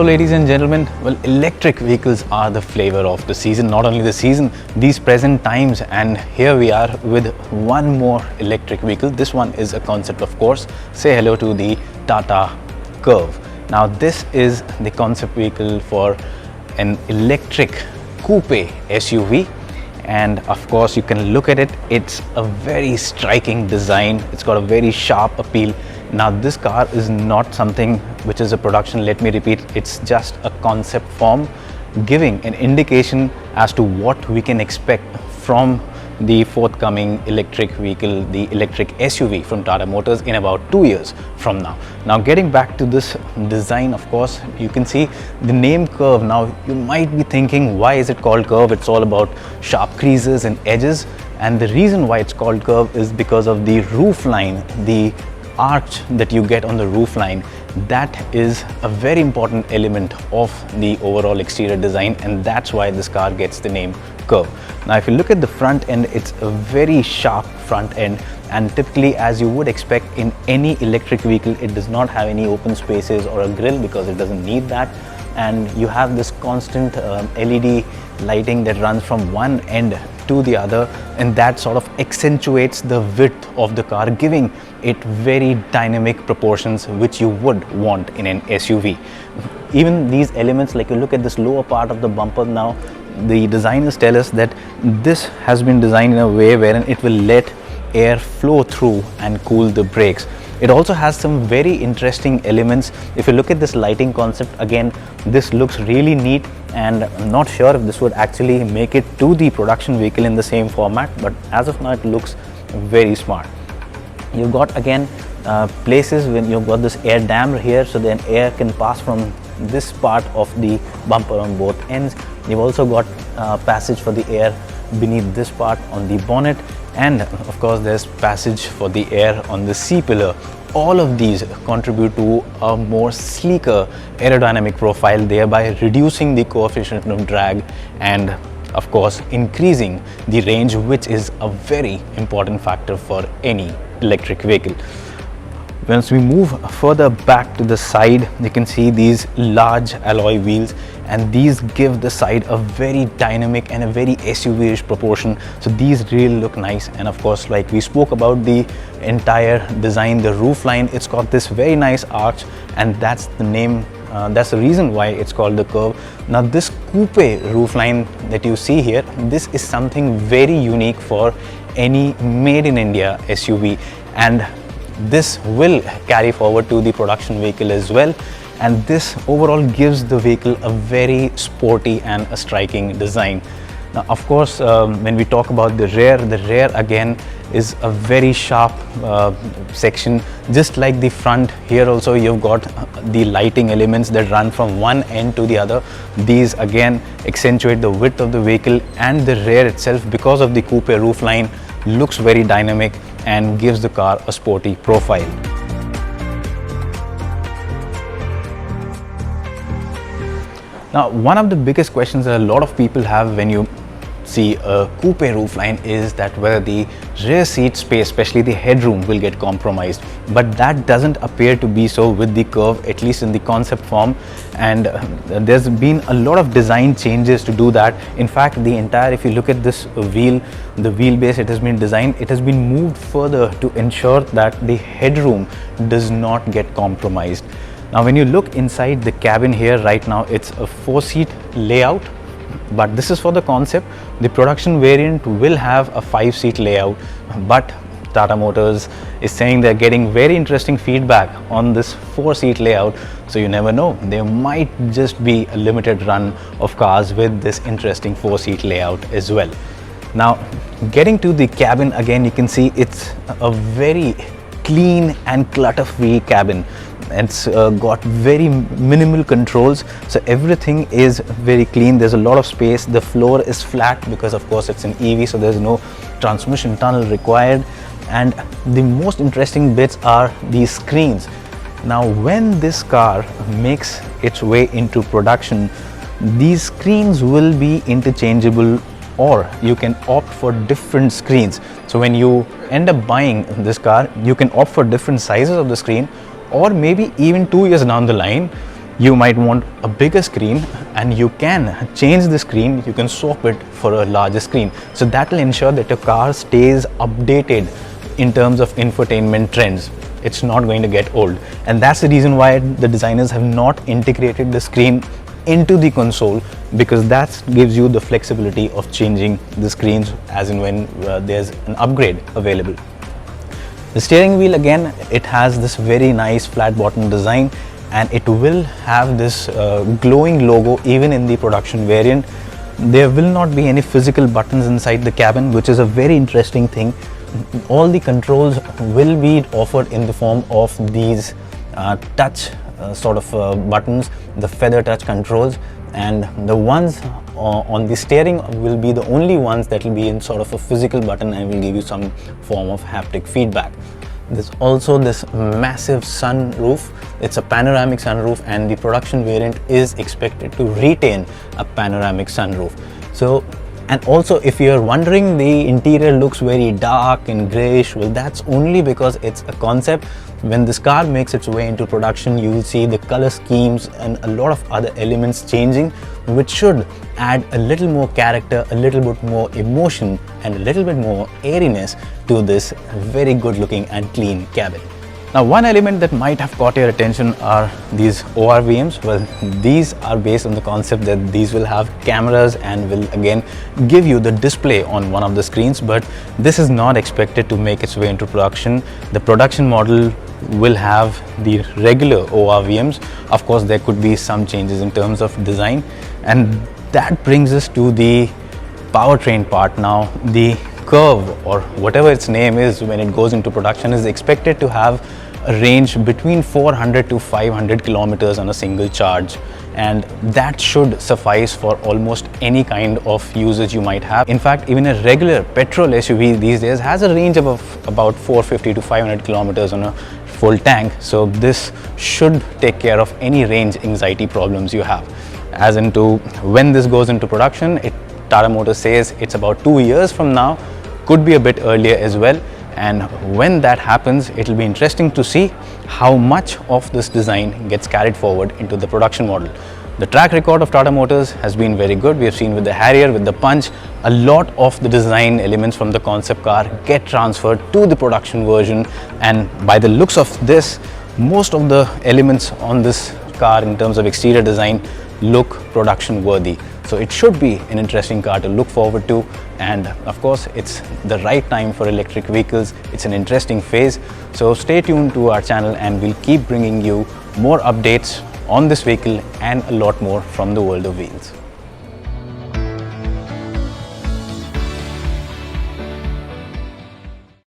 ladies and gentlemen. Well, electric vehicles are the flavor of the season, not only the season, these present times, and here we are with one more electric vehicle. This one is a concept, of course. Say hello to the Tata Curvv. Now this is the concept vehicle for an electric coupe SUV, and of course you can look at it. It's a very striking design. It's got a very sharp appeal. Now this car is not something which is a production, let me repeat, it's just a concept form giving an indication as to what we can expect from the forthcoming electric vehicle, the electric SUV from Tata Motors in about 2 years from now. Now getting back to this design, of course, you can see the name Curvv. Now you might be thinking, why is it called Curvv? It's all about sharp creases and edges, and the reason why it's called Curvv is because of the roof line, the arch that you get on the roof line. That is a very important element of the overall exterior design, and that's why this car gets the name Curvv. Now if you look at the front end, it's a very sharp front end, and typically, as you would expect in any electric vehicle, it does not have any open spaces or a grille because it doesn't need that, and you have this constant LED lighting that runs from one end to the other, and that sort of accentuates the width of the car, giving it very dynamic proportions which you would want in an SUV. Even these elements, like you look at this lower part of the bumper, now the designers tell us that this has been designed in a way wherein it will let air flow through and cool the brakes. It also has some very interesting elements. If you look at this lighting concept, again, this looks really neat, and I'm not sure if this would actually make it to the production vehicle in the same format, but as of now it looks very smart. You've got again places when you've got this air dam here, so then air can pass from this part of the bumper on both ends. You've also got passage for the air beneath this part on the bonnet, and of course there's passage for the air on the C-pillar. All of these contribute to a more sleeker aerodynamic profile, thereby reducing the coefficient of drag and of course increasing the range, which is a very important factor for any electric vehicle. Once we move further back to the side, you can see these large alloy wheels, and these give the side a very dynamic and a very SUV-ish proportion. So these really look nice, and of course, like we spoke about the entire design, the roof line, it's got this very nice arch, and that's the name, that's the reason why it's called the Curvv. Now this coupe roof line that you see here, this is something very unique for any made in India SUV, and this will carry forward to the production vehicle as well, and this overall gives the vehicle a very sporty and a striking design. Now of course, when we talk about the rear again is a very sharp section, just like the front. Here also you've got the lighting elements that run from one end to the other. These again accentuate the width of the vehicle, and the rear itself, because of the coupe roof line, looks very dynamic and gives the car a sporty profile. Now, one of the biggest questions that a lot of people have when you see a coupe roofline is that whether the rear seat space, especially the headroom, will get compromised. But that doesn't appear to be so with the Curvv, at least in the concept form, and there's been a lot of design changes to do that. In fact, the entire, if you look at this wheel, the wheelbase, it has been designed, it has been moved further to ensure that the headroom does not get compromised. Now when you look inside the cabin here, right now it's a 4-seat layout, but this is for the concept. The production variant will have a 5-seat layout, but Tata Motors is saying they're getting very interesting feedback on this 4-seat layout, so you never know, there might just be a limited run of cars with this interesting 4-seat layout as well. Now getting to the cabin, again you can see it's a very clean and clutter-free cabin. It's got very minimal controls, so everything is very clean. There's a lot of space. The floor is flat because of course it's an EV, so there's no transmission tunnel required, and the most interesting bits are these screens. Now when this car makes its way into production, these screens will be interchangeable, or you can opt for different screens. So when you end up buying this car, you can opt for different sizes of the screen, or maybe even 2 years down the line, You might want a bigger screen, and you can change the screen, you can swap it for a larger screen. So that will ensure that your car stays updated in terms of infotainment trends. It's not going to get old, and that's the reason why the designers have not integrated the screen into the console, because that gives you the flexibility of changing the screens as and when there's an upgrade available. The steering wheel, again, it has this very nice flat bottom design, and it will have this glowing logo even in the production variant. There will not be any physical buttons inside the cabin, which is a very interesting thing. All the controls will be offered in the form of these touch buttons, the feather touch controls, and the ones on the steering will be the only ones that will be in sort of a physical button and will give you some form of haptic feedback. There's also this massive sunroof. It's a panoramic sunroof, and the production variant is expected to retain a panoramic sunroof. So, and also, if you're wondering, the interior looks very dark and grayish, well, that's only because it's a concept. When this car makes its way into production, you will see the color schemes and a lot of other elements changing, which should add a little more character, a little bit more emotion, and a little bit more airiness to this very good looking and clean cabin. Now, one element that might have caught your attention are these ORVMs. Well, these are based on the concept that these will have cameras and will again give you the display on one of the screens, but this is not expected to make its way into production. The production model will have the regular ORVMs. Of course, there could be some changes in terms of design, and that brings us to the powertrain part. Now, the Curvv, or whatever its name is when it goes into production, is expected to have a range between 400 to 500 kilometers on a single charge, and that should suffice for almost any kind of usage you might have. In fact, even a regular petrol SUV these days has a range of about 450 to 500 kilometers on a full tank, so this should take care of any range anxiety problems you have. As into when this goes into production, Tata Motors says it's about 2 years from now, could be a bit earlier as well. And when that happens, it will be interesting to see how much of this design gets carried forward into the production model. The track record of Tata Motors has been very good. We have seen with the Harrier, with the Punch, a lot of the design elements from the concept car get transferred to the production version, and by the looks of this, most of the elements on this car in terms of exterior design look production worthy. So it should be an interesting car to look forward to, and of course it's the right time for electric vehicles. It's an interesting phase, so stay tuned to our channel and we'll keep bringing you more updates on this vehicle and a lot more from the world of wheels.